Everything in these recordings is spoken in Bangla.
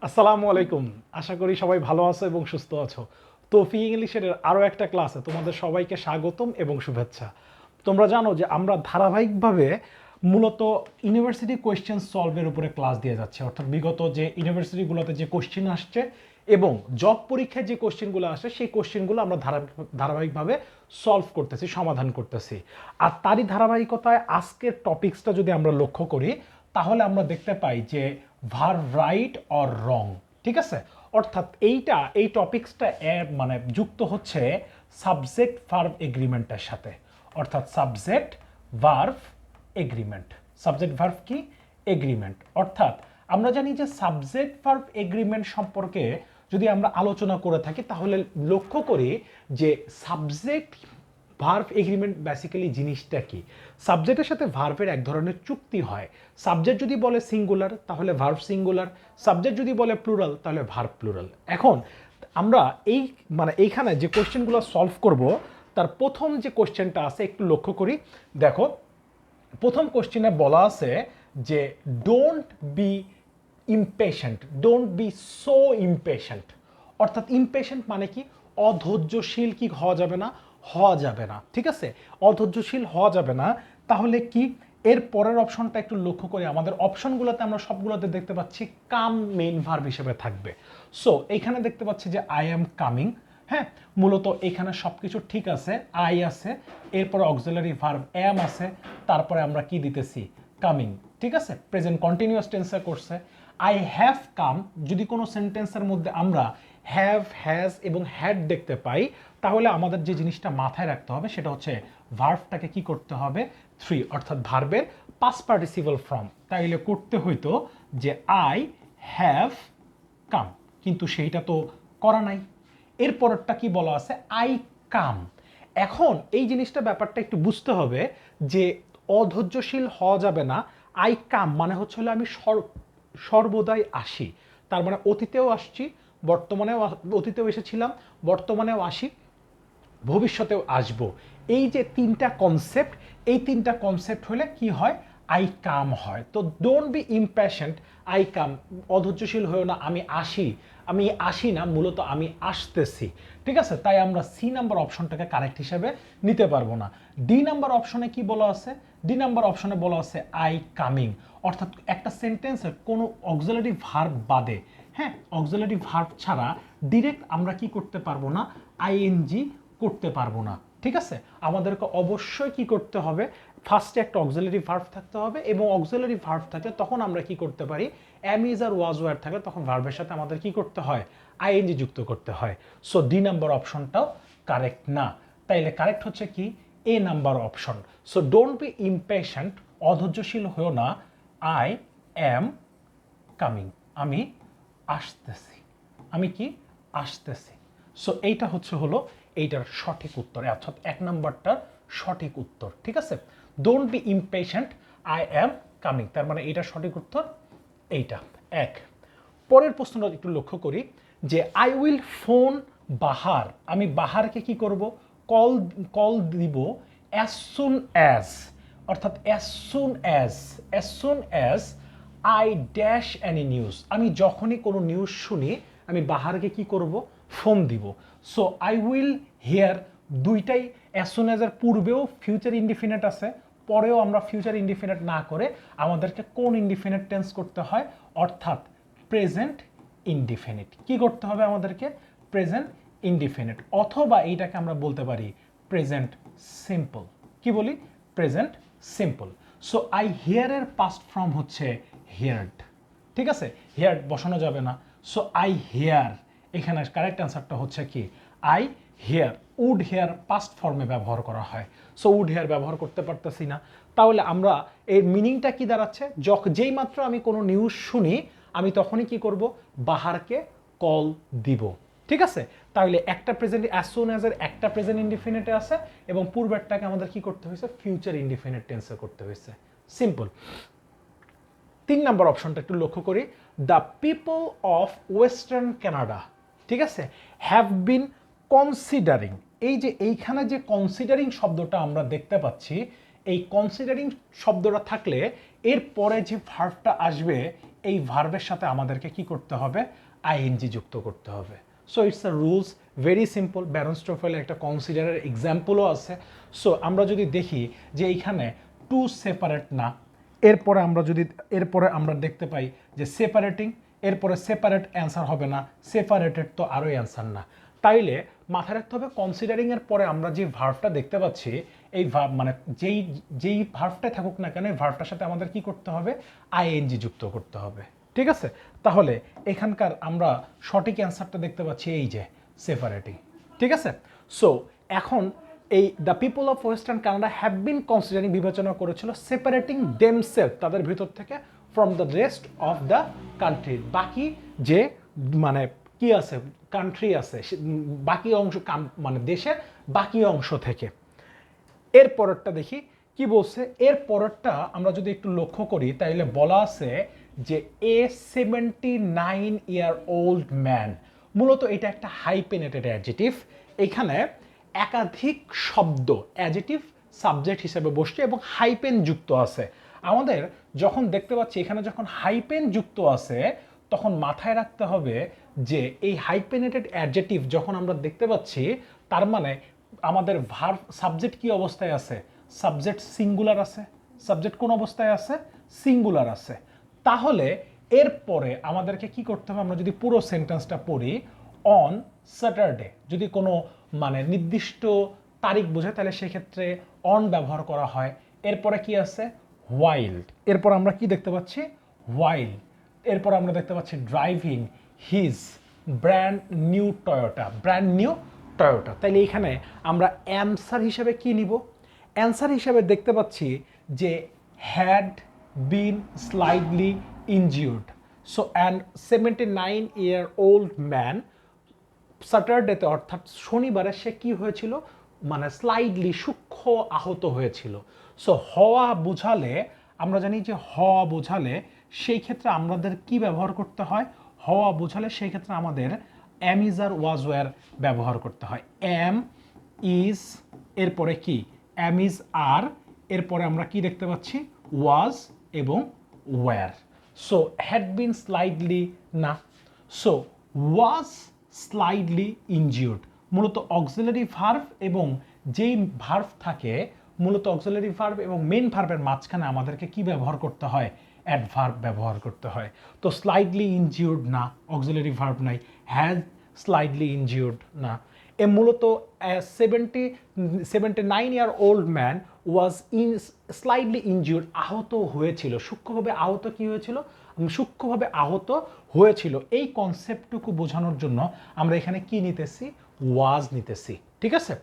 আসসালামু আলাইকুম। আশা করি সবাই ভালো আছো এবং সুস্থ আছো। তৌফিক ইংলিশের আরও একটা ক্লাসে তোমাদের সবাইকে স্বাগতম এবং শুভেচ্ছা। তোমরা জানো যে আমরা ধারাবাহিকভাবে মূলত ইউনিভার্সিটি কোয়েশ্চেন সলভের উপরে ক্লাস দিয়ে যাচ্ছে, অর্থাৎ বিগত যে ইউনিভার্সিটিগুলোতে যে কোশ্চেন আসছে এবং জব পরীক্ষায় যে কোশ্চেনগুলো আসে সেই কোশ্চেনগুলো আমরা ধারাবাহিকভাবে সলভ করতেছি, সমাধান করতেছি। আর তারই ধারাবাহিকতায় আজকের টপিকসটা যদি আমরা লক্ষ্য করি তাহলে আমরা দেখতে পাই যে ভার্ব রাইট অর রং, ঠিক আছে। অর্থাৎ এই টপিকসটা মানে যুক্ত হচ্ছে সাবজেক্ট ভার্ব এগ্রিমেন্টের সাথে, অর্থাৎ subject verb agreement. Subject verb কি? এগ্রিমেন্ট। অর্থাৎ আমরা জানি যে সাবজেক্ট ভার্ব এগ্রিমেন্ট সম্পর্কে যদি আমরা আলোচনা করে থাকি তাহলে লক্ষ্য করি যে সাবজেক্ট ভার্ব এগ্রিমেন্ট বেসিক্যালি জিনিসটা কি। সাবজেক্টের সাথে ভার্বের এক ধরনের চুক্তি হয়। সাবজেক্ট যদি বলে সিঙ্গুলার তাহলে ভার্ব সিঙ্গুলার, সাবজেক্ট যদি বলে প্লুরাল তাহলে ভার্ব প্লুরাল। এখন আমরা এইখানে যে কোশ্চেনগুলো সলভ করব তার প্রথম যে কোশ্চেনটা আছে একটু লক্ষ্য করি। দেখো, প্রথম কোশ্চেনে বলা আছে যে don't be impatient, don't be so impatient. অর্থাৎ ইমপেশেন্ট মানে কি? অধৈর্যশীল কি হওয়া যাবে না? হওয়া যাবে না, ঠিক আছে। অধৈর্যশীল হওয়া যাবে না। তাহলে কি এর পরের অপশনটা একটু লক্ষ্য করি। আমাদের অপশনগুলোতে আমরা সবগুলোতে দেখতে পাচ্ছি কাম মেইন ভার্ব হিসেবে থাকবে। সো এইখানে দেখতে পাচ্ছি যে আই অ্যাম কামিং। হ্যাঁ, মূলত এখানে সব কিছু ঠিক আছে, আই আছে, এরপরে অক্সিলারি ভার্ব অ্যাম আছে, তারপরে আমরা কি দিতেছি? কামিং, ঠিক আছে। প্রেজেন্ট কন্টিনিউয়াস টেন্সে করছে। আই হ্যাভ কাম, যদি কোনো সেন্টেন্সের মধ্যে আমরা হ্যাভ, হ্যাজ এবং হ্যাড দেখতে পাই তাহলে আমাদের যে জিনিসটা মাথায় রাখতে হবে সেটা হচ্ছে ভার্বটাকে কি করতে হবে? থ্রি, অর্থাৎ ভার্বের পাস্ট পার্টিসিপল ফর্ম। তাইলে করতে হইতো যে আই হ্যাভ কাম, কিন্তু সেইটা তো করা নাই। এরপরটা কি বলা আছে? I come. এখন এই জিনিসটা ব্যাপারটা একটু বুঝতে হবে যে অধৈর্যশীল হওয়া যাবে না। আই কাম মানে হচ্ছে হলো আমি সর্বদাই আসি। তার মানে অতীতেও আসছি, বর্তমানেও অতীতেও এসেছিলাম, বর্তমানেও আসি, ভবিষ্যতেও আসবো। এই যে তিনটা কনসেপ্ট, এই তিনটা কনসেপ্ট হলে কি হয়? আই কাম হয়। তো ডোন্ট বি ইমপ্যাশেন্ট, আই কাম, অধৈর্যশীল হয়েও না, আমি আসি। আমি আসি না, মূলত আমি আসতেছি, ঠিক আছে। তাই আমরা সি নাম্বার অপশনটাকে কারেক্ট হিসেবে নিতে পারবো না। ডি নাম্বার অপশনে কি বলা আছে? ডি নাম্বার অপশনে বলা আছে আই কামিং। অর্থাৎ একটা সেন্টেন্সের কোনো অক্সিলারি ভার্ব বাদে, হ্যাঁ, অক্সিলারি ভার্ব ছাড়া ডিরেক্ট আমরা কি করতে পারবো না? আইএনজি করতে পারবো না, ঠিক আছে। আমাদেরকে অবশ্যই কি করতে হবে? ফার্স্টে একটা অক্সিলারি ভার্ব থাকতে হবে, এবং অক্সিলারি ভার্ব থাকলে তখন আমরা কি করতে পারি? Am is are was were থাকলে তখন ভার্বের সাথে আমাদের কি করতে হয়? আইএনজি যুক্ত করতে হয়। সো ডি নাম্বার অপশনটাও কারেক্ট না। তাইলে কারেক্ট হচ্ছে কি? A number option. So don't be impatient, অধৈর্যশীল হয়েও না, আই অ্যাম কামিং, আমি আসতেছি। আমি কি? আসতেছি। সো এইটা হলো এইটার সঠিক উত্তর, অর্থাৎ এক নাম্বারটার সঠিক উত্তর, ঠিক আছে। Don't be impatient, I am coming, তার মানে এইটার সঠিক উত্তর এইটা। এক, পরের প্রশ্নটা একটু লক্ষ্য করি যে আই উইল ফোন বাহার, আমি বাহারকে কি করব? কল কল দিব অ্যাজ সুন অ্যাজ, অর্থাৎ as soon as I dash any news, আমি যখনই কোনো নিউজ শুনি আমি বাহারকে কি করব? ফোন দিব। সো আই উইল হিয়ার দুইটাই অ্যাজ সুন অ্যাজের পূর্বেও ফিউচার ইনডিফিনিট আছে, পরেও আমরা ফিউচার ইনডিফিনিট না করে আমাদেরকে কোন ইনডিফিনিট টেন্স করতে হয়? অর্থাৎ প্রেজেন্ট ইনডিফিনিট। কি করতে হবে আমাদেরকে? প্রেজেন্ট ইনডিফিনিট, অথবা এইটাকে আমরা বলতে পারি প্রেজেন্ট সিম্পল। কি বলি? Present simple. So I hear এর পাস্ট ফর্ম হচ্ছে হিয়ার্ড, ঠিক আছে। হিয়ার্ড বসানো যাবে না। সো আই হিয়ার, এখানে কারেক্ট অ্যান্সারটা হচ্ছে কি? I hear. Would hear past ফর্মে ব্যবহার করা হয়। সো উড হেয়ার ব্যবহার করতে পারতেছি না। তাহলে আমরা এর মিনিংটা কি দাঁড়াচ্ছে? যেই মাত্র আমি কোনো নিউজ শুনি আমি তখনই কি করব? বাহারকে কল দিব, ঠিক আছে। তাহলে একটা প্রেজেন্ট অ্যাজ সুন অ্যাজ এর একটা প্রেজেন্ট ইনডিফিনিটে আছে এবং পূর্বেরটাকে আমাদের কি করতে হয়েছে? ফিউচার ইনডিফিনিট টেন্সে করতে হয়েছে। সিম্পল। তিন নম্বর অপশনটা একটু লক্ষ্য করি। The people of western Canada, ঠিক আছে, হ্যাভ বিন কনসিডারিং। এই যে এইখানে যে কনসিডারিং শব্দটা আমরা দেখতে পাচ্ছি, এই কনসিডারিং শব্দটা থাকলে এর পরে যে ভার্বটা আসবে এই ভার্বের সাথে আমাদেরকে কি করতে হবে, আইএনজি যুক্ত করতে হবে। So it's a rules, very simple. ব্যারনস্টোফেলের একটা কনসিডারের এক্সাম্পলও আছে। সো আমরা যদি দেখি যে এইখানে টু সেপারেট না, এরপরে আমরা দেখতে পাই যে সেপারেটিং, এরপরে সেপারেট অ্যান্সার হবে না, সেপারেটেড তো আরোই অ্যান্সার না। তাইলে মাথায় রাখতে হবে কনসিডারিং এর পরে আমরা যে ভার্বটা দেখতে পাচ্ছি, এই ভার্ব মানে যেই ভার্বটাই থাকুক না কেন, এই ভার্বটার সাথে আমাদের কি করতে হবে, আইএনজি যুক্ত করতে হবে। ঠিক আছে, তাহলে এখানকার আমরা সঠিক অ্যান্সারটা দেখতে পাচ্ছি এই যে সেপারেটিং। ঠিক আছে, সো এখন এই the people of western Canada have been considering, বিবেচনা করেছিল সেপারেটিং দেমসেলফ, তাদের ভিতর থেকে, from the rest of the country, বাকি যে মানে কি আছে কান্ট্রি আছে, বাকি অংশ মানে দেশের বাকি অংশ থেকে। এর পরেরটা দেখি কি বলছে। এর পরেরটা আমরা যদি একটু লক্ষ্য করি তাহলে বলা আছে যে এ 79-year-old ম্যান, মূলত এটা একটা হাইপেনেটেড অ্যাডজেটিভ। এখানে একাধিক শব্দ অ্যাডজেটিভ সাবজেক্ট হিসেবে বসছে এবং হাইপেন যুক্ত আছে। আমাদের যখন দেখতে পাচ্ছি এখানে যখন হাইপেন যুক্ত আছে, তখন মাথায় রাখতে হবে যে এই হাইপেনেটেড অ্যাডজেটিভ যখন আমরা দেখতে পাচ্ছি, তার মানে আমাদের ভার্ব সাবজেক্ট কি অবস্থায় আছে, সাবজেক্ট সিঙ্গুলার আছে। সাবজেক্ট কোন অবস্থায় আছে, সিঙ্গুলার আছে। তাহলে এরপরে আমাদেরকে কি করতে হবে, আমরা যদি পুরো সেন্টেন্সটা পড়ি, অন স্যাটারডে, যদি কোনো মানে নির্দিষ্ট তারিখ বোঝায় তাহলে সেক্ষেত্রে অন ব্যবহার করা হয়। এরপরে কি আছে, হোয়াইল, এরপর আমরা কি দেখতে পাচ্ছি, হোয়াইল, এরপর আমরা দেখতে পাচ্ছি driving his brand new Toyota, brand new Toyota. তাইলে এখানে আমরা অ্যান্সার হিসেবে কি নিব, অ্যান্সার হিসেবে দেখতে পাচ্ছি যে had been slightly injured. So and 79-year-old man, স্যাটারডেতে অর্থাৎ শনিবারে সে কি হয়েছিল, মানে স্লাইডলি সূক্ষ্ম আহত হয়েছিল। সো হওয়া বোঝালে আমরা জানি যে হওয়া বোঝালে সেই ক্ষেত্রে আমাদের কি ব্যবহার করতে হয়, হওয়া বোঝালে সেই ক্ষেত্রে আমাদের am is are was were ব্যবহার করতে হয়। এম ইজ, এরপরে কি এম ইজ আর, এরপরে আমরা কি দেখতে পাচ্ছি, ওয়াজ এবং were. So had been slightly না, সো ওয়াজ স্লাইডলি ইনজিউর্ড, মূলত অক্সিলারি ভার্ব এবং যেই ভার্ব থাকে, মূলত অক্সিলারি ভার্ব এবং মেইন ভার্বের মাঝখানে আমাদেরকে কি ব্যবহার করতে হয়, অ্যাডভার্ব ব্যবহার করতে হয়। তো স্লাইডলি ইনজিউর্ড না, অক্সিলারি ভার্ব নাই, হ্যাজ স্লাইডলি ইনজিউর্ড না। এ মূলত 79-year-old man was slightly injured, আহত হয়েছিল, সূক্ষ্মভাবে আহত কি হয়েছিল, সূক্ষ্মভাবে আহত হয়েছিল। এই কনসেপ্টটুকু বোঝানোর জন্য আমরা এখানে কি নিতেছি, ওয়াজ নিতেছি। ঠিক আছে,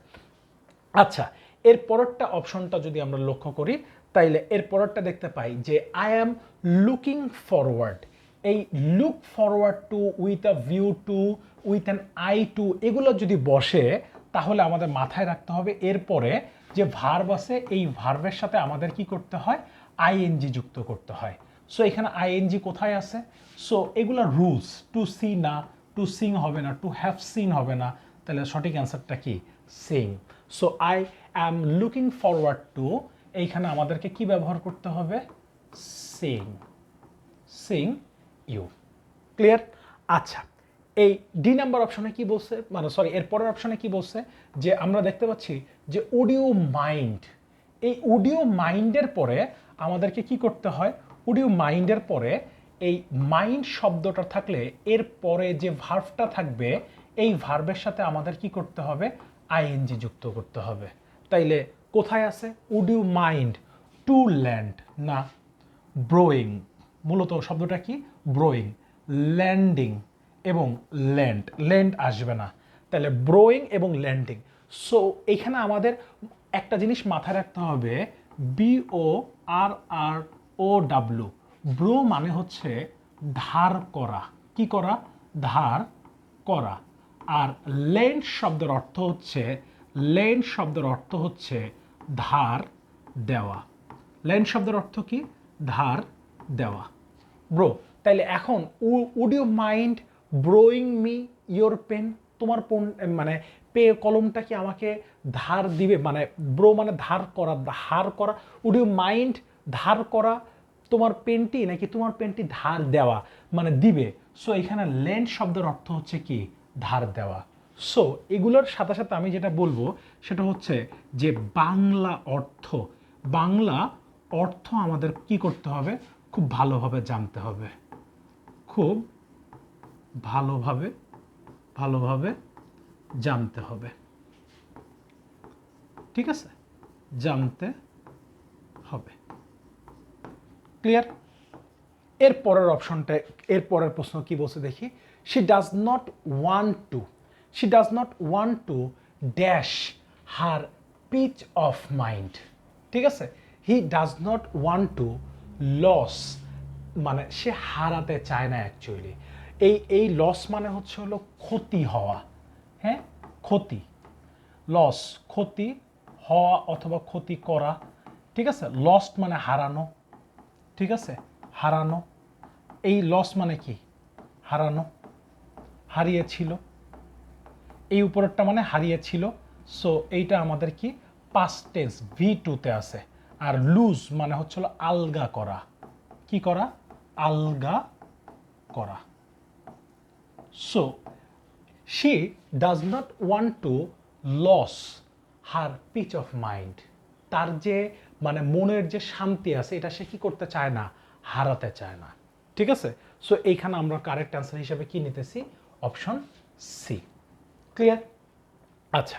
আচ্ছা, এর পরেরটা অপশনটা যদি আমরা লক্ষ্য করি তাইলে এর পরেরটা দেখতে পাই যে আই অ্যাম লুকিং ফরওয়ার্ড। এই look forward to, with a view to, with an eye to, এগুলো যদি বসে তাহলে আমাদের মাথায় রাখতে হবে এরপরে যে ভার্ব আছে এই ভার্বের সাথে আমাদের কি করতে হয়, আইএনজি যুক্ত করতে হয়। সো এখানে আইএনজি কোথায় আছে, সো এগুলো রুলস। টু সি না, টু সিং হবে না, টু হ্যাভ সিন হবে না, তাহলে সঠিক অ্যান্সারটা কি, Singh. So I am looking forward to, এইখানে আমাদেরকে কি ব্যবহার করতে হবে, সিং, সিং ইউ। ক্লিয়ার? আচ্ছা, এই ডি নাম্বার অপশনে কি বলছে, মানে সরি এর পরের অপশনে কি বলছে, যে আমরা দেখতে পাচ্ছি যে অডিও মাইন্ড। এই অডিও মাইন্ডের পরে আমাদেরকে কি করতে হয়, অডিও মাইন্ডের পরে এই মাইন্ড শব্দটা থাকলে এর পরে যে ভার্বটা থাকবে এই ভার্বের সাথে আমাদের কি করতে হবে, আইএনজি যুক্ত করতে হবে। তাইলে কোথায় আছে, would you mind to lend না, ব্রোয়িং, মূলত শব্দটা কি, ব্রোয়িং, ল্যান্ডিং এবং ল্যান্ড আসবে না, তাহলে ব্রোয়িং এবং ল্যান্ডিং। সো এখানে আমাদের একটা জিনিস মাথায় রাখতে হবে, BORROW, ব্রো মানে হচ্ছে ধার করা, কি করা, ধার করা। আর লেন্ড শব্দের অর্থ হচ্ছে ধার দেওয়া। ল্যান্ড শব্দের অর্থ কি, ধার দেওয়া। ব্রো, তাইলে এখন would you mind borrowing me your pen, তোমার মানে কলমটা কি আমাকে ধার দিবে, মানে ব্রো মানে ধার করা, উড ইউ মাইন্ড ধার করা তোমার পেনটি নাকি তোমার পেনটি ধার দেওয়া মানে দিবে। সো এখানে লেন্ড শব্দের অর্থ হচ্ছে কি ধার দেওয়া। সো এগুলোর সাথে সাথে আমি যেটা বলবো সেটা হচ্ছে যে বাংলা অর্থ আমাদের কি করতে হবে, খুব ভালোভাবে জানতে হবে, খুব ভালোভাবে জানতে হবে, ঠিক আছে, জানতে হবে। ক্লিয়ার? এর পরের অপশনটা, এর পরের প্রশ্ন কি বলছে দেখি। She does not want to dash her peace of mind, ঠিক আছে। He does not want to lose, মানে সে হারাতে চায় না অ্যাকচুয়ালি। এই লস মানে হচ্ছে হলো ক্ষতি হওয়া, হ্যাঁ, ক্ষতি, লস ক্ষতি হওয়া অথবা ক্ষতি করা, ঠিক আছে। লস্ট মানে হারানো, ঠিক আছে, হারানো। এই লস মানে কি হারানো, হারিয়েছিল, এই উপরেরটা মানে হারিয়েছিল। সো এইটা আমাদের কি পাস্ট টেন্স V2 তে আছে। আর লুজ মানে হচ্ছে আলগা করা, কি করা, আলগা করা। So she does not want to lose her peace of mind, তার যে মানে মনের যে শান্তি আছে এটা সে কি করতে চায় না, হারাতে চায় না, ঠিক আছে। সো এইখানে আমরা কারেক্ট অ্যান্সার হিসেবে কি নিতেছি, অপশন সি। ক্লিয়ার? আচ্ছা,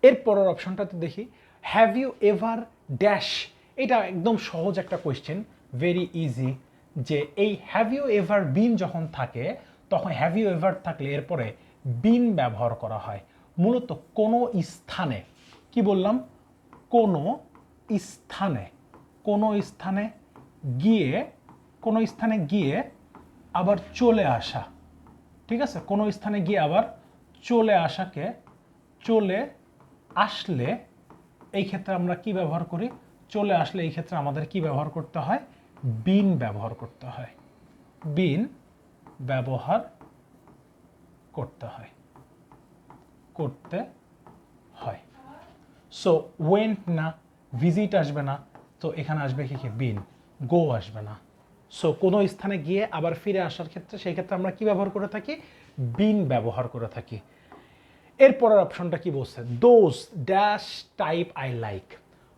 এর পরের অপশনটাতে দেখি, হ্যাভ ইউ এভার ড্যাশ। এটা একদম সহজ একটা কোয়েশ্চেন, ভেরি ইজি। যে এই হ্যাভ ইউ এভার বিন যখন থাকে তখন হ্যাভ ইউ এভার থাকলে এরপরে বিন ব্যবহার করা হয় মূলত কোনো স্থানে, কি বললাম, কোনো স্থানে, কোনো স্থানে গিয়ে আবার চলে আসা, ঠিক আছে, কোনো স্থানে গিয়ে আবার চলে আসাকে, চলে আসলে এই ক্ষেত্রে আমরা কি ব্যবহার করি, চলে আসলে এই ক্ষেত্রে আমাদের কি ব্যবহার করতে হয়, বিন ব্যবহার করতে হয়, বিন ব্যবহার করতে হয়, সো ওয়েন্ট না, ভিজিট আসবে না, তো এখানে আসবে কি বিন, গো আসবে না। সো কোনো স্থানে গিয়ে আবার ফিরে আসার ক্ষেত্রে সেই ক্ষেত্রে আমরা কি ব্যবহার করে থাকি, বিন ব্যবহার করে থাকি। এরপরের অপশনটা কি বলছে, those dash type I like.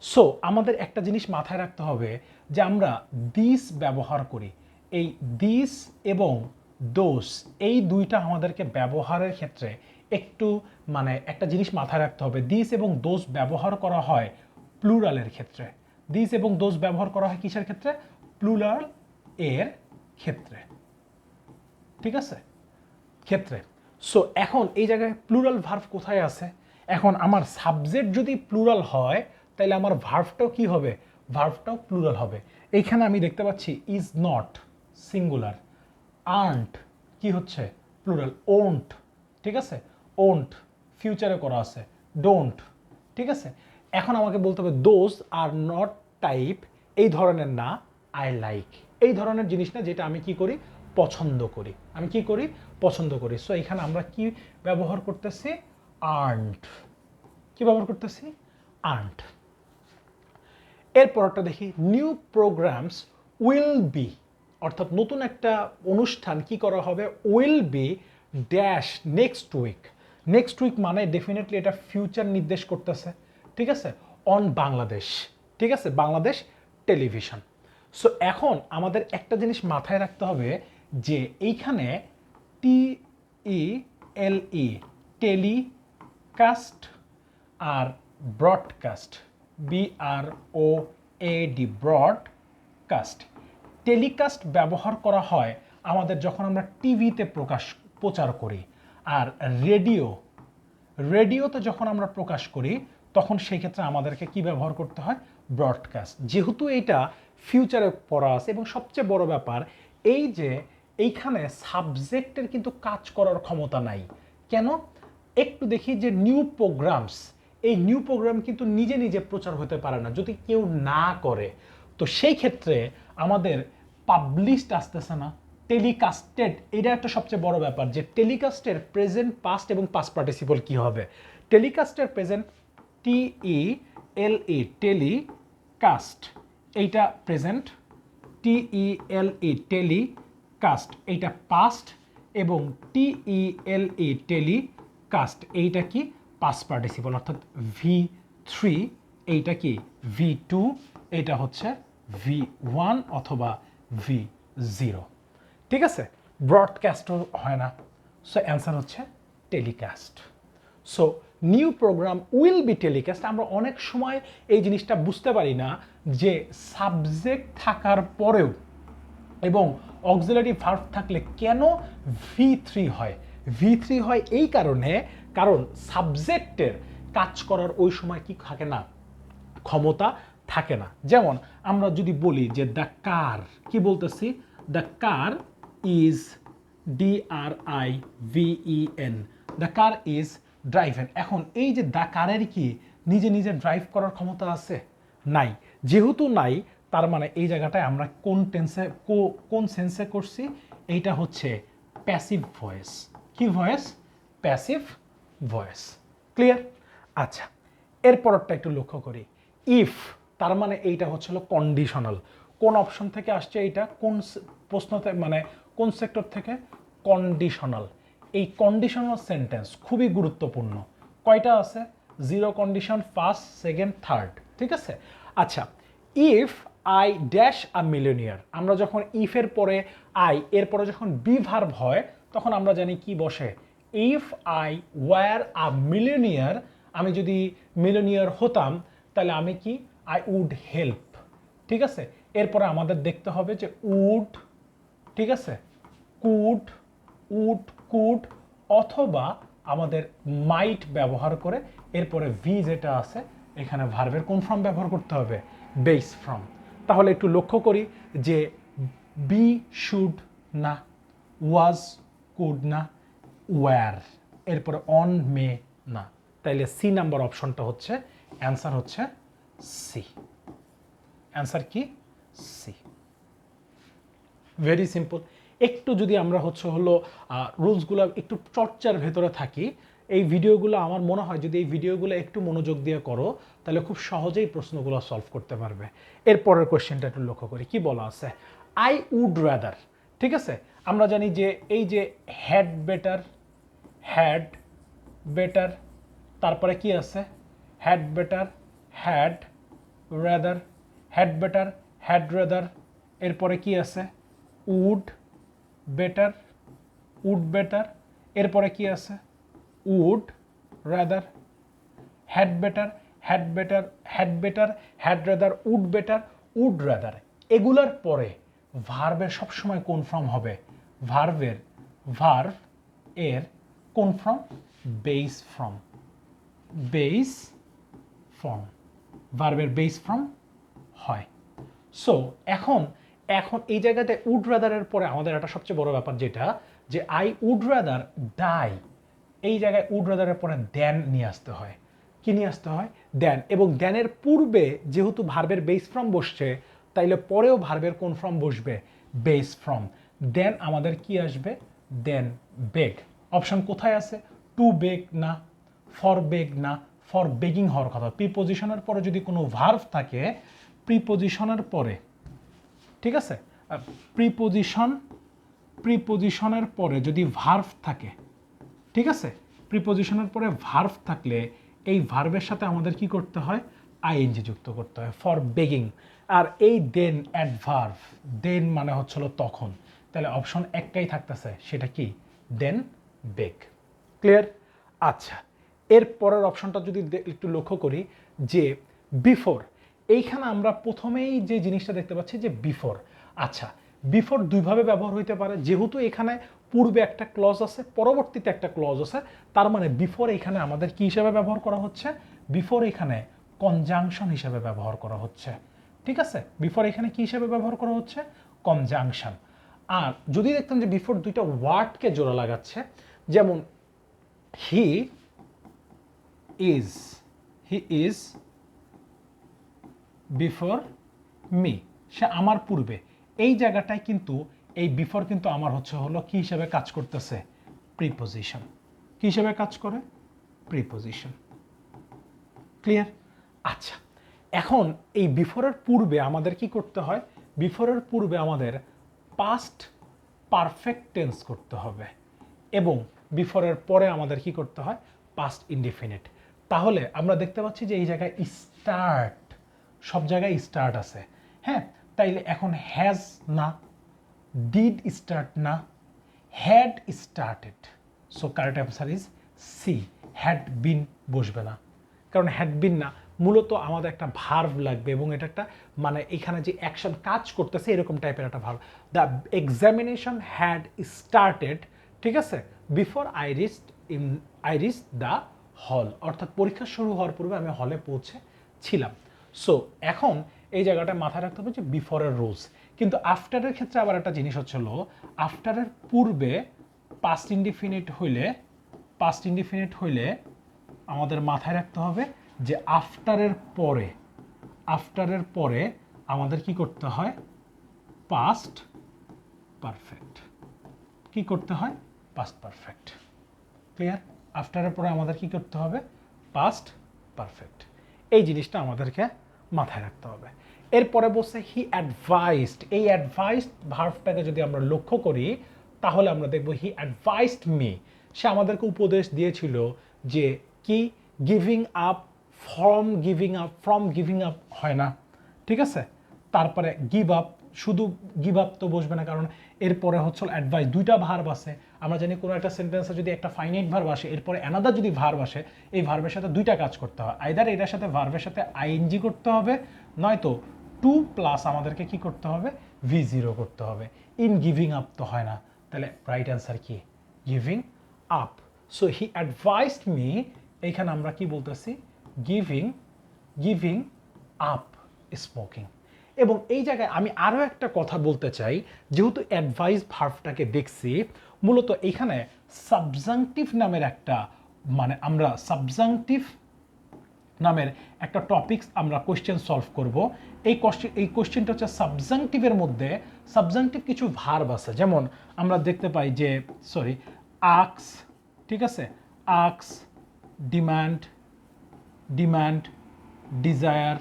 So আমাদের একটা জিনিস মাথায় রাখতে হবে যে আমরা দিস ব্যবহার করি, এই দিস এবং দোজ এই দুইটা আমাদেরকে ব্যবহারের ক্ষেত্রে একটু মানে একটা জিনিস মাথায় রাখতে হবে, দিস এবং দোজ ব্যবহার করা হয় প্লুরালের ক্ষেত্রে, দিস এবং দোজ ব্যবহার করা হয় কিসের ক্ষেত্রে, প্লুরাল এর ক্ষেত্রে, ঠিক আছে, ক্ষেত্রে। সো এখন এই জায়গায় প্লুরাল ভার্ব কোথায় আছে, এখন আমার সাবজেক্ট যদি প্লুরাল হয় তাহলে আমার ভার্বটাও কি হবে, ভার্বটাও প্লুরাল হবে। এইখানে আমি দেখতে পাচ্ছি ইজ নট সিঙ্গুলার, আর্নট কি হচ্ছে প্লুরাল, ওন্ট, ঠিক আছে, ওন্ট ফিউচারে করা আছে, ডোন্ট, ঠিক আছে। এখন আমাকে বলতে হবে দোজ আর নট টাইপ, এই ধরনের না, আই লাইক এই ধরনের জিনিস না, যেটা আমি কি করি, পছন্দ করি, আমি কি করি, পছন্দ করি। সো এখানে আমরা কি ব্যবহার করতেছি, আর্নড, কি ব্যবহার করতেছি, আর্নড। এরপরটা দেখি, নিউ প্রোগ্রামস উইল বি, অর্থাৎ নতুন একটা অনুষ্ঠান কি করা হবে, will be dash next week. Next week মানে ডেফিনেটলি এটা ফিউচার নির্দেশ করতেছে, ঠিক আছে, অন বাংলাদেশ, ঠিক আছে, বাংলাদেশ টেলিভিশন। সো এখন আমাদের একটা জিনিস মাথায় রাখতে হবে যে এইখানে TELE টেলিকাস্ট আর ব্রডকাস্ট BROAD ব্রডকাস্ট, টেলিকাস্ট ব্যবহার করা হয় আমাদের যখন আমরা টিভিতে প্রচার করি, আর রেডিওতে যখন আমরা প্রকাশ করি তখন সেই ক্ষেত্রে আমাদেরকে কি ব্যবহার করতে হয়, ব্রডকাস্ট। যেহেতু এটা ফিউচারে পড়া আছে এবং সবচেয়ে বড় ব্যাপার এই যে এইখানে সাবজেক্টের কিন্তু কাজ করার ক্ষমতা নাই। কেন, একটু দেখি যে নিউ প্রোগ্রামস, এই নিউ প্রোগ্রাম কিন্তু নিজে নিজে প্রচার হতে পারে না যদি কেউ না করে। তো সেই ক্ষেত্রে আমাদের পাবলিশড আসতেছে না, টেলিকাস্টেড, এটা একটা সবচেয়ে বড় ব্যাপার যে টেলিকাস্টের প্রেজেন্ট পাস্ট এবং পাস্ট পার্টিসিপল কি হবে, টেলিকাস্টের প্রেজেন্ট TELE টেলিকাস্ট, এইটা প্রেজেন্ট TELE টেলিকাস্ট এইটা পাস্ট, এবং TELE টেলিকাস্ট এইটা কি পাস্ট পার্টিসিপল, অর্থাৎ V3 এইটা কি V2, এটা হচ্ছে V1 অথবা V0। ঠিক আছে, ব্রডকাস্টও হয় না, সো অ্যান্সার হচ্ছে telecast. So new programme will be telecast. আমরা অনেক সময় এই জিনিসটা বুঝতে পারি না যে সাবজেক্ট থাকার পরেও এবং অক্সিলারি ভার্ব থাকলে কেন V3 হয়। V3 হয় এই কারণে, কারণ সাবজেক্টের কাজ করার ওই সময় কি থাকে না, ক্ষমতা থাকে না। যেমন আমরা যদি বলি যে দ্য কার, কি বলতেছি, the car is DRIVEN, the car is driven. এখন এই যে দ্য কারের কি নিজে নিজে ড্রাইভ করার ক্ষমতা আছে? নাই। যেহেতু নাই, তার মানে এই জায়গাটায় আমরা কোন সেন্সে করছি, এইটা হচ্ছে প্যাসিভ ভয়েস। কি ভয়েস? Passive voice. ক্লিয়ার? আচ্ছা, এরপরটা একটু লক্ষ্য করি। ইফ, তার মানে এইটা হচ্ছিল কন্ডিশনাল। কোন অপশন থেকে আসছে এইটা, কোন প্রশ্ন মানে কোন সেক্টর থেকে? কন্ডিশনাল। এই কন্ডিশনাল সেন্টেন্স খুবই গুরুত্বপূর্ণ। কয়টা আছে? Zero condition, first, second, third. ঠিক আছে। আচ্ছা, if I dash a millionaire, আমরা যখন ইফের পরে আই, এরপরে যখন বি ভার্ব হয় তখন আমরা জানি কি বসে, if I were a millionaire, আমি যদি মিলিয়নিয়ার হতাম তাহলে আমি কি, আই উড হেল্প। ঠিক আছে, এরপরে আমাদের দেখতে হবে যে উড, ঠিক আছে, কুড, কুড অথবা আমাদের মাইট ব্যবহার করে এরপরে ভি যেটা আছে এখানে ভার্বের কোন ফর্ম ব্যবহার করতে হবে? Base form. তাহলে একটু লক্ষ্য করি যে বি শুড না, ওয়াজ কুড না, ওয়্যার, এরপরে অন মে না। তাইলে সি নাম্বার অপশনটা হচ্ছে অ্যান্সার, হচ্ছে সি। অ্যান্সার কি? সি। Very simple. একটু যদি আমরা হলো রুলসগুলো একটু চর্চার ভেতরে থাকি, এই ভিডিওগুলো আমার মনে হয় যদি এই ভিডিওগুলো একটু মনোযোগ দিয়ে করো তাহলে খুব সহজেই প্রশ্নগুলো সলভ করতে পারবে। এরপরের কোয়েশ্চেনটা একটু লক্ষ্য করি, কি বলা আছে? I would rather. ঠিক আছে, আমরা জানি যে এই যে হ্যাড বেটার, তারপরে কি আছে? হ্যাড বেটার, হ্যাড রাদার, এরপরে কি আছে? উড বেটার, এরপরে কি আছে? Would rather, had rather, would rather. এগুলার পরে ভার্বের সবসময় কোন ফর্ম হবে? ভার্ভ এর কোন ফর্ম? Base form. ভার্বের বেস ফর্ম হয়। সো এখন এই জায়গাতে উড রাদারের পরে আমাদের একটা সবচেয়ে বড় ব্যাপার যেটা, যে আই উড রাদার ডাই, এই জায়গায় উড রাদারের পরে দেন নিয়ে আসতে হয়। কি নিয়ে আসতে হয়? দেন। এবং দেনের পূর্বে যেহেতু ভার্বের বেস ফর্ম বসছে, তাইলে পরেও ভার্বের কোন ফর্ম বসবে? Base form. দেন আমাদের কি আসবে? দেন বেগ। অপশন কোথায় আছে? টু বেগ না, ফর বেগ না, ফর বেগিং হওয়ার কথা। প্রিপোজিশনের পরে যদি কোনো ভার্ব থাকে, প্রিপোজিশনের পরে, ঠিক আছে, প্রিপোজিশনের পরে যদি ভার্ব থাকে, ঠিক আছে, প্রিপোজিশনের পরে ভার্ব থাকলে এই ভার্বের সাথে আমাদের কি করতে হয়? আইএনজি যুক্ত করতে হয়, ফর বেগিং। আর এই দেন অ্যাডভার্ব, দেন মানে হচ্ছিল তখন, তাহলে অপশন একটাই থাকতেছে, সেটা কি? দেন বেগ। ক্লিয়ার? আচ্ছা, এর পরের অপশনটা যদি একটু লক্ষ্য করি যে বিফোর, এইখানে আমরা প্রথমেই যে জিনিসটা দেখতে পাচ্ছি যে বিফোর। আচ্ছা, বিফোর দুইভাবে ব্যবহার হইতে পারে, যেহেতু এখানে পূর্বে একটা ক্লজ আছে, পরবর্তীতে একটা ক্লজ আছে, তার মানে বিফোর এখানে আমাদের কি হিসাবে ব্যবহার করা হচ্ছে? বিফোর এখানে কনজাংশন হিসাবে ব্যবহার করা হচ্ছে। ঠিক আছে, বিফোর এখানে কি হিসাবে ব্যবহার করা হচ্ছে? কনজাংশন। আর যদি দেখতাম যে বিফোর দুইটা ওয়ার্ডকে জোড়া লাগাচ্ছে, যেমন হি ইজ বিফোর মি, সে আমার পূর্বে, এই জায়গাটায় কিন্তু এই বিফোর কিন্তু আমার হলো কি হিসাবে কাজ করতেছে? প্রিপোজিশন। কি হিসাবে কাজ করে? প্রিপোজিশন। ক্লিয়ার? আচ্ছা, এখন এই বিফোরের পূর্বে আমাদের কি করতে হয়? বিফোরের পূর্বে আমাদের পাস্ট পারফেক্ট টেন্স করতে হবে এবং বিফোরের পরে আমাদের কি করতে হয় পাস্ট ইনডিফিনিট। তাহলে আমরা দেখতে পাচ্ছি যে এই জায়গায় স্টার্ট, সব জায়গায় স্টার্ট আছে। হ্যাঁ, তাইলে এখন হ্যাজ না, ডিড স্টার্ট না, had started. So correct answer is C, had been বসবে না, কারণ হ্যাড বিন না, মূলত আমাদের একটা ভার্ব লাগবে এবং এটা একটা মানে এখানে যে অ্যাকশন কাজ করতেছে এরকম টাইপের একটা verb. The examination had started, ঠিক আছে, before I reach the hall, অর্থাৎ পরীক্ষা শুরু হওয়ার পূর্বে আমি হলে পৌঁছেছিলাম। সো এখন এই জায়গাটা মাথায় রাখতে হবে যে বিফোরের রুলস। কিন্তু আফটারের ক্ষেত্রে আবার একটা জিনিস হচ্ছিল, আফটারের পূর্বে পাস্ট ইনডিফিনিট হইলে আমাদের মাথায় রাখতে হবে যে আফটারের পরে আমাদের কি করতে হয় পাস্ট পারফেক্ট। কি করতে হয় পাস্ট পারফেক্ট। ক্লিয়ার? আফটারের পরে আমাদের কি করতে হবে পাস্ট পারফেক্ট। এই জিনিসটা আমাদেরকে মাথায় রাখতে হবে। এরপরে বলছে হি অ্যাডভাইসড। এই অ্যাডভাইসড ভার্বটাকে যদি আমরা লক্ষ্য করি তাহলে আমরা দেখব হি অ্যাডভাইসড মি, সে আমাদেরকে উপদেশ দিয়েছিল যে কি giving up, from giving up হয় না, ঠিক আছে। তারপরে গিভ আপ, শুধু গিভ আপ তো বসবে না, কারণ এরপরে হচ্ছে অ্যাডভাইস, দুইটা ভার্ব আছে। আমরা জানি কোনো একটা সেন্টেন্সে যদি একটা ফাইনাইট ভার্ব আসে এরপরে অ্যানাদার যদি ভার্ব আসে, এই ভার্বের সাথে দুইটা কাজ করতে হয়, আইদার এটার সাথে ভার্বের সাথে আইএনজি করতে হবে, নয়তো টু প্লাস আমাদেরকে কি করতে হবে V0 করতে হবে। ইন গিভিং আপ তো হয় না, তাহলে রাইট অ্যান্সার কি giving up. So he advised me, এইখানে আমরা কি বলতেছি গিভিং আপ স্মোকিং। এবং এই জায়গায় আমি আরও একটা কথা বলতে চাই, যেহেতু অ্যাডভাইস ভার্বটাকে দেখছি, মূলত এখানে সাবজাংটিভ নামের একটা মানে আমরা সাবজাংটিভ নামের একটা টপিকস আমরা কোশ্চেন সলভ করব। এই কোশ্চেনটা হচ্ছে সাবজাংটিভের মধ্যে সাবজাংটিভ কিছু ভার্ব আছে, যেমন আমরা দেখতে পাই যে আক্স, ঠিক আছে, আক্স, ডিমান্ড, ডিজায়ার,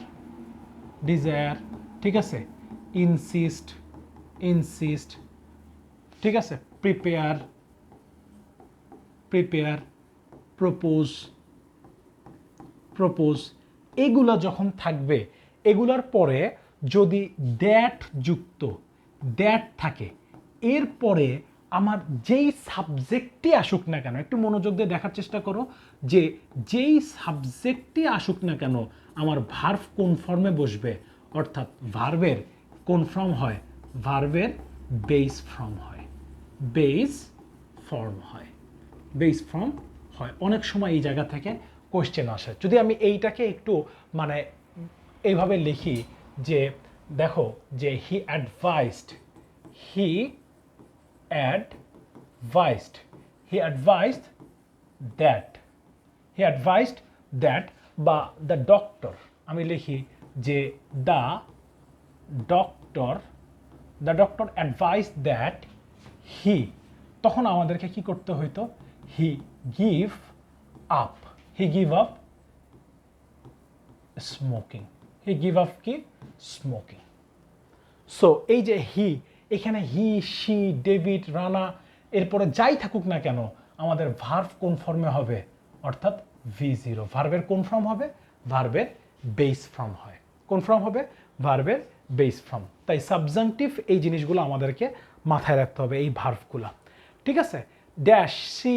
ঠিক আছে, ইনসিস্ট, ঠিক আছে, প্রিপেয়ার, প্রপোজ, এগুলা যখন থাকবে, এগুলার পরে যদি দ্যাট থাকে, এরপরে আমার যেই সাবজেক্টই আসুক না কেন, একটু মনোযোগ দিয়ে দেখার চেষ্টা করো যে যেই সাবজেক্টই আসুক না কেন আমার ভার্ব কোন ফর্মে বসবে, অর্থাৎ ভার্বের কোন ফর্ম হয়, ভার্বের বেস ফর্ম হয়, বেস ফর্ম হয়। অনেক সময় এই জায়গা থেকে কোশ্চেন আসে। যদি আমি এইটাকে একটু মানে এইভাবে লিখি যে দেখো যে হি অ্যাডভাইসড দ্যাট, বা দ্য ডক্টর, আমি লিখি যে the doctor advice that he, তখন আমাদেরকে কি করতে হইতো হি গিভ আপ স্মোকিং, সো এই যে হি, এখানে হি, শি, ডেভিড, রানা, এরপরে যাই থাকুক না কেন আমাদের ভার্ব কোন ফর্মে হবে, অর্থাৎ V0। ভার্বের কোন ফর্ম হবে, ভার্বের বেস ফর্ম হয়। কোন ফর্ম হবে, ভার্বের বেস ফর্ম। তাই সাবজাংটিভ এই জিনিসগুলো আমাদেরকে মাথায় রাখতে হবে, এই ভার্বগুলো, ঠিক আছে। C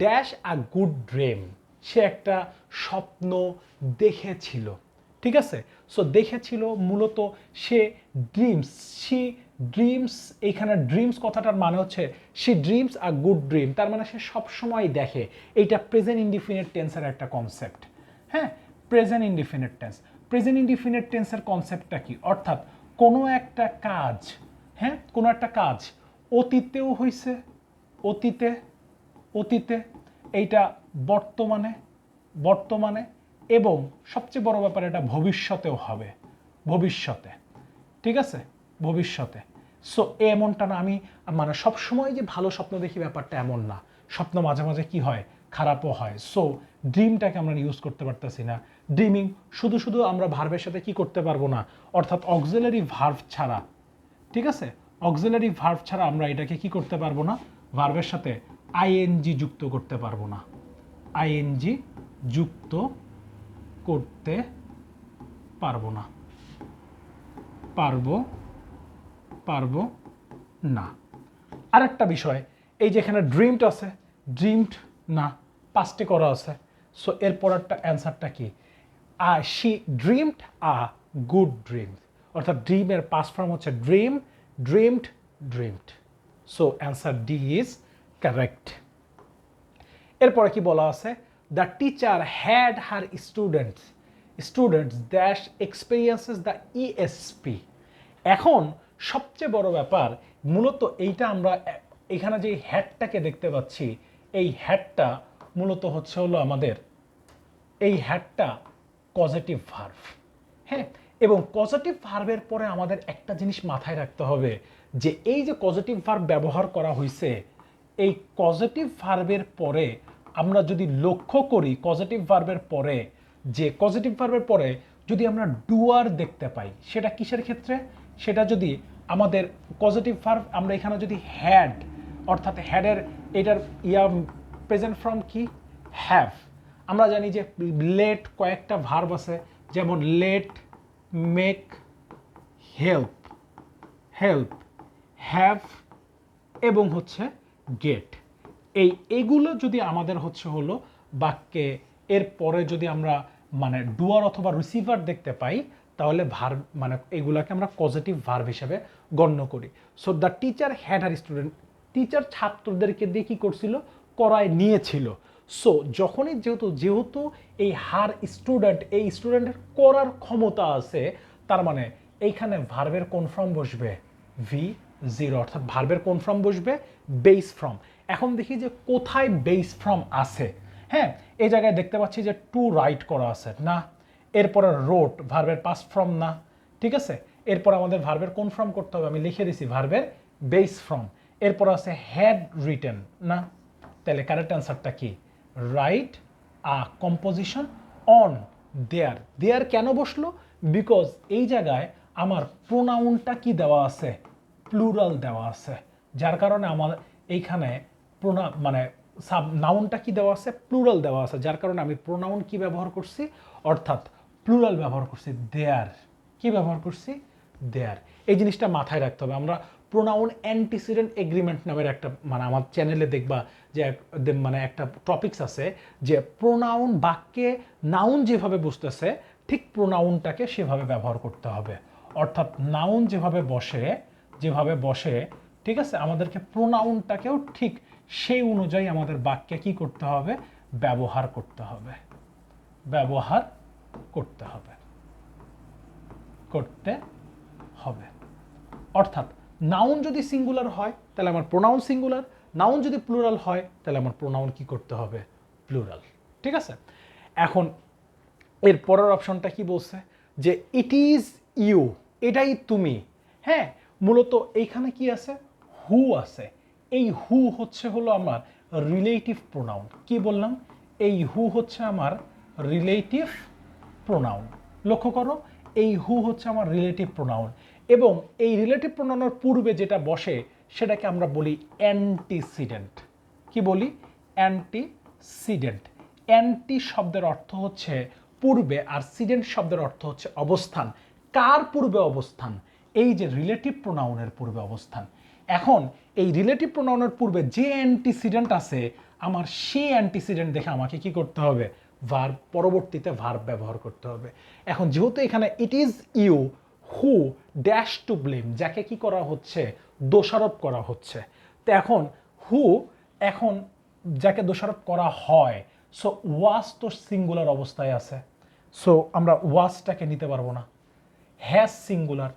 dash a good dream, সে একটা স্বপ্ন দেখেছিল, ঠিক আছে। সো দেখেছিল মূলত সে ড্রিমস, এইখানে ড্রিমস কথাটার মানে হচ্ছে she dreams a good dream, তার মানে সে সবসময় দেখে। এইটা প্রেজেন্ট ইনডিফিনিট টেন্সের একটা কনসেপ্ট। হ্যাঁ, প্রেজেন্ট ইনডিফিনিট টেন্সের কনসেপ্টটা কি, অর্থাৎ কোনো একটা কাজ অতীতেও হয়েছে, অতীতে এইটা বর্তমানে এবং সবচেয়ে বড় ব্যাপার এটা ভবিষ্যতেও হবে, ঠিক আছে, ভবিষ্যতে। সো এমনটা না আমি মানে সবসময় যে ভালো স্বপ্ন দেখি ব্যাপারটা এমন না, স্বপ্ন মাঝে মাঝে কি হয়, খারাপও হয়। সো ড্রিমটাকে আমরা ইউজ করতে পারতেছি না। ড্রিমিং শুধু আমরা ভার্বের সাথে কি করতে পারবো না, অর্থাৎ অক্সিলারি ভার্ব ছাড়া ঠিক আছে, অক্সিলারি ভার্ব ছাড়া আমরা এটাকে কি করতে পারবো না, ভার্বের সাথে আইএনজি যুক্ত করতে পারবো না, আইএনজি যুক্ত করতে পারবো না, পারবো না। আরেকটা বিষয়, এই যে এখানে ড্রিমড আছে, ড্রিমড না, পাস্টে করা আছে, সো এর পরেরটা অ্যান্সারটা কি, she dreamed a good dream, অর্থাৎ ড্রিমের পাস্ট ফর্ম হচ্ছে dream, dreamed, so answer D is correct. এরপরে কি বলা আছে, the teacher had her students dash experiences the ESP. এখন সবচেয়ে বড় ব্যাপার মূলত এইটা, আমরা এখানে যে হ্যাডটাকে দেখতে পাচ্ছি, এই হ্যাডটা মূলত হচ্ছে হলো আমাদের, এই হ্যাডটা পজিটিভ ভার্ব, হ্যাঁ, এবং পজিটিভ ভার্বের পরে আমাদের একটা জিনিস মাথায় রাখতে হবে যে এই যে পজিটিভ ভার্ব ব্যবহার করা হয়েছে, এই পজিটিভ ভার্বের পরে আমরা যদি লক্ষ্য করি, পজিটিভ ভার্বের পরে যদি আমরা ডুয়ার দেখতে পাই, সেটা কিসের ক্ষেত্রে, সেটা যদি আমাদের পজিটিভ ভার্ব, আমরা এখানে যদি হ্যাড, অর্থাৎ হ্যাডের এটার প্রেজেন্ট ফর্ম কি, হ্যাভ। আমরা জানি যে লেট কয়েকটা ভার্ব আছে, যেমন লেট, মেক, হেল্প, হ্যাভ এবং হচ্ছে গেট। এইগুলো যদি আমাদের হচ্ছে হলো বাক্যে এর পরে যদি আমরা মানে ডুয়ার অথবা রিসিভার দেখতে পাই, তাহলে ভার্ব মানে এগুলাকে আমরা পজিটিভ ভার্ব হিসেবে গণ্য করি। So the teacher had her student, teacher ছাত্রদেরকে দিয়ে কি করছিল, করায় নিয়েছিল। সো যখনই যেহেতু এই হার স্টুডেন্ট, এই স্টুডেন্টের করার ক্ষমতা আছে, তার মানে এইখানে ভার্বের কোন ফর্ম বসবে, V0, অর্থাৎ ভার্বের কোন ফর্ম বসবে, বেস ফর্ম। এখন দেখি যে কোথায় বেস ফর্ম আছে, হ্যাঁ, এই জায়গায় দেখতে পাচ্ছি যে টু রাইট করা আছে না, এরপরে রোট ভার্বের পাস্ট ফর্ম না, ঠিক আছে, এরপর আমাদের ভার্বের কোন ফর্ম করতে হবে, আমি লিখে দিছি ভার্বের বেস ফর্ম, এরপর আছে হ্যাড রিটেন না, তাহলে কারেক্ট অ্যান্সারটা কি, write a composition on their কেন বসলো, বিকজ এই জায়গায় আমার প্রোনাউনটা কি দেওয়া আছে, প্লুরাল দেওয়া আছে, যার কারণে আমার এইখানে মানে সাব নাউনটা কি দেওয়া আছে, প্লুরাল দেওয়া আছে, যার কারণে আমি প্রোনাউন কি ব্যবহার করছি, অর্থাৎ প্লুরাল ব্যবহার করছি, দেয়ার, কি ব্যবহার করছি, দেয়ার। এই জিনিসটা মাথায় রাখতে হবে। আমরা প্রোনাউন অ্যান্টিসিডেন্ট এগ্রিমেন্ট নামের একটা, মানে আমার চ্যানেলে দেখবা যে মানে একটা টপিকস আছে যে প্রোনাউন বাক্যে নাউন যেভাবে বুঝতেছে ঠিক প্রোনাউনটাকে সেভাবে ব্যবহার করতে হবে, অর্থাৎ নাউন যেভাবে বসে, ঠিক আছে, আমাদেরকে প্রোনাউনটাকেও ঠিক সেই অনুযায়ী আমাদের বাক্যে কি করতে হবে, ব্যবহার করতে হবে, অর্থাৎ নাউন যদি সিঙ্গুলার হয় তাহলে আমার প্রোনাউন সিঙ্গুলার, নাউন যদি প্লুরাল হয় তাহলে আমার প্রোনাউন কি করতে হবে, প্লুরাল, ঠিক আছে। এখন এর পরের অপশনটা কি বলছে যে ইট ইজ ইউ, এটাই তুমি, হ্যাঁ, মূলত এইখানে কি আছে, হু আছে, এই হু হচ্ছে হলো আমার রিলেটিভ প্রোনাউন, কি বললাম, এই হু হচ্ছে আমার রিলেটিভ প্রোনাউন, লক্ষ্য করো, এই হু হচ্ছে আমার রিলেটিভ প্রোনাউন, এবং এই রিলেটিভ প্রোনাউনের পূর্বে যেটা বসে সেটাকে আমরা বলি অ্যান্টিসিডেন্ট, কি বলি, অ্যান্টিসিডেন্ট। অ্যান্টি শব্দের অর্থ হচ্ছে পূর্বে, আর সিডেন্ট শব্দের অর্থ হচ্ছে অবস্থান। কার পূর্বে অবস্থান, এই যে রিলেটিভ প্রোনাউনের পূর্বে অবস্থান। এখন এই রিলেটিভ প্রোনাউনের পূর্বে যে অ্যান্টিসিডেন্ট আছে, আমার সেই অ্যান্টিসিডেন্ট দেখে আমাকে কি করতে হবে, ভার্ব, পরবর্তীতে ভার্ব ব্যবহার করতে হবে। এখন যেহেতু এখানে it is you who dash to blame, যাকে কি করা হচ্ছে, দোষারোপ করা হচ্ছে, তো এখন হু, এখন যাকে দোষারোপ করা হয়, সো ওয়াজ তো সিঙ্গুলার অবস্থায় আছে, সো আমরা ওয়াজটাকে নিতে পারবো না। হ্যাজ সিঙ্গুলার,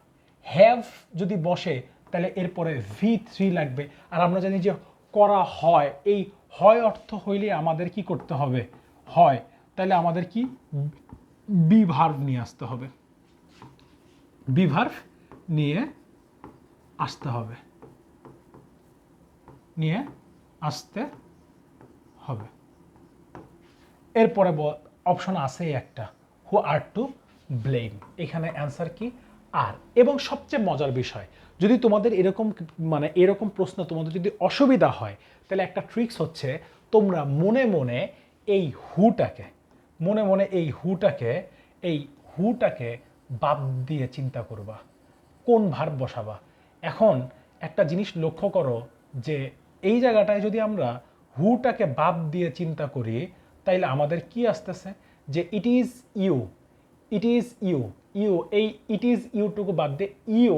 হ্যাভ যদি বসে তাহলে এরপরে V3 লাগবে, আর আমরা জানি যে করা হয়, এই হয় অর্থ হইলে আমাদের কি করতে হবে, হয়, তাহলে আমাদের কি বি ভার্ব নিয়ে আসতে হবে, বি ভার্ব নিয়ে আসতে হবে, এরপরে অপশন আছে একটা, হু আর টু ব্লেম, এখানে অ্যান্সার কি, আর এবং সবচেয়ে মজার বিষয়, যদি তোমাদের এরকম এরকম প্রশ্ন তোমাদের যদি অসুবিধা হয়, তাহলে একটা ট্রিক্স হচ্ছে তোমরা মনে মনে এই হুটাকে মনে মনে এই হুটাকে বাদ দিয়ে চিন্তা করবা কোন ভার্ব বসাবা। এখন একটা জিনিস লক্ষ্য করো যে এই জায়গাটায় যদি আমরা হুটাকে বাদ দিয়ে চিন্তা করি, তাইলে আমাদের কি আসতেছে যে it is you, it is you, you, এই ইট ইজ ইউটুকু বাদ দিয়ে ইউ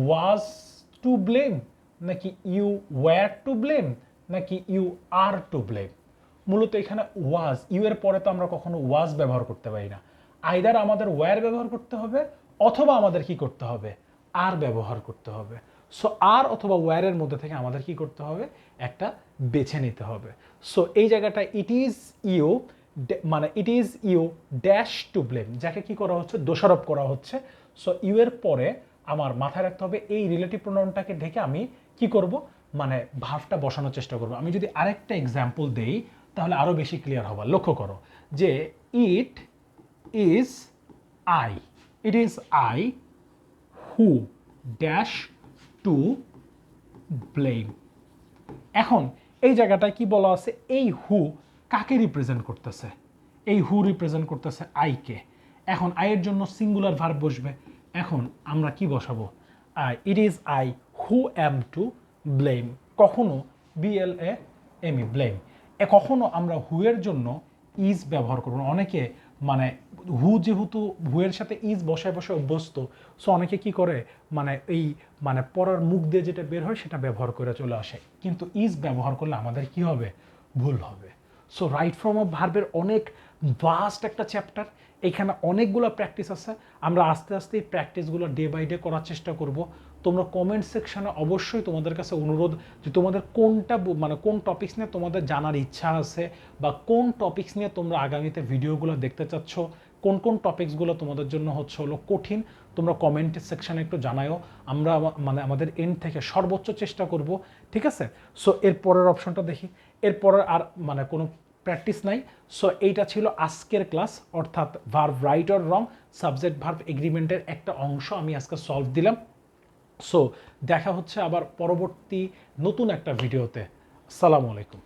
ওয়াজ টু ব্লেম, নাকি ইউ ওয়্যার টু ব্লেম, নাকি ইউ আর টু ব্লেম। মূলত এখানে ওয়াজ, ইউ এর পরে তো আমরা কখনো ওয়াজ ব্যবহার করতে পারি না। আইদার আমাদের ওয়্যার ব্যবহার করতে হবে, অথবা আমাদের কি করতে হবে, আর ব্যবহার করতে হবে। সো আর অথবা ওয়্যারের মধ্যে থেকে আমাদের কি করতে হবে, একটা বেছে নিতে হবে। সো এই জায়গাটা it is you, it is you dash to blame, যাকে কি করা হচ্ছে, দোষারোপ করা হচ্ছে। সো ইউ এর পরে আমার মাথায় রাখতে হবে এই রিলেটিভ প্রোনাউনটাকে ঢেকে আমি কি করব, ভার্বটা বসানোর চেষ্টা করব। আমি যদি আরেকটা এক্সাম্পল দেই তাহলে আরো বেশি ক্লিয়ার হবে। লক্ষ্য করো যে it is I, it is I who dash to blame. এখন এই জায়গাটায় কি বলা আছে, এই হু কাকে রিপ্রেজেন্ট করতেছে, এই হু রিপ্রেজেন্ট করতেছে আইকে। এখন আইয়ের জন্য সিঙ্গুলার ভার্ব বসবে। এখন আমরা কি বসাবো, it is I who am to blame. কখনো BLAME ব্লেম, কখনো আমরা হু এর জন্য ইজ ব্যবহার করবো না। অনেকে হু যেহেতু হুয়ের সাথে ইজ বসায় বসে অভ্যস্ত, সো অনেকে কি করে এই পড়ার মুখ দিয়ে যেটা বের হয় সেটা ব্যবহার করে চলে আসে, কিন্তু ইজ ব্যবহার করলে আমাদের কি হবে, ভুল হবে। সো রাইট ফর্ম অফ ভার্বের অনেক ভাস্ট একটা চ্যাপ্টার, এখানে অনেকগুলো প্র্যাকটিস আছে। আমরা আস্তে আস্তে এই প্র্যাকটিসগুলো ডে বাই ডে করার চেষ্টা করব। তোমরা কমেন্ট সেকশনে অবশ্যই তোমাদের কাছে অনুরোধ যে তোমাদের কোনটা কোন টপিকস নিয়ে তোমাদের জানার ইচ্ছা আছে, বা কোন টপিকস নিয়ে তোমরা আগামীতে ভিডিওগুলো দেখতে চাচ্ছ, কোন কোন টপিকসগুলো তোমাদের জন্য হলো কঠিন, তোমরা কমেন্ট সেকশনে একটু জানাও। আমরা আমাদের এন্ড থেকে সর্বোচ্চ চেষ্টা করব, ঠিক আছে। সো এর পরের অপশনটা দেখি, এরপরের আর কোনো প্র্যাকটিস নাই। সো এইটা ছিল আজকের ক্লাস, অর্থাৎ verb right or wrong subject verb এগ্রিমেন্টের একটা অংশ আমি আজকে সলভ দিলাম। সো দেখা হচ্ছে আবার পরবর্তী নতুন একটা ভিডিওতে। আসসালামু আলাইকুম।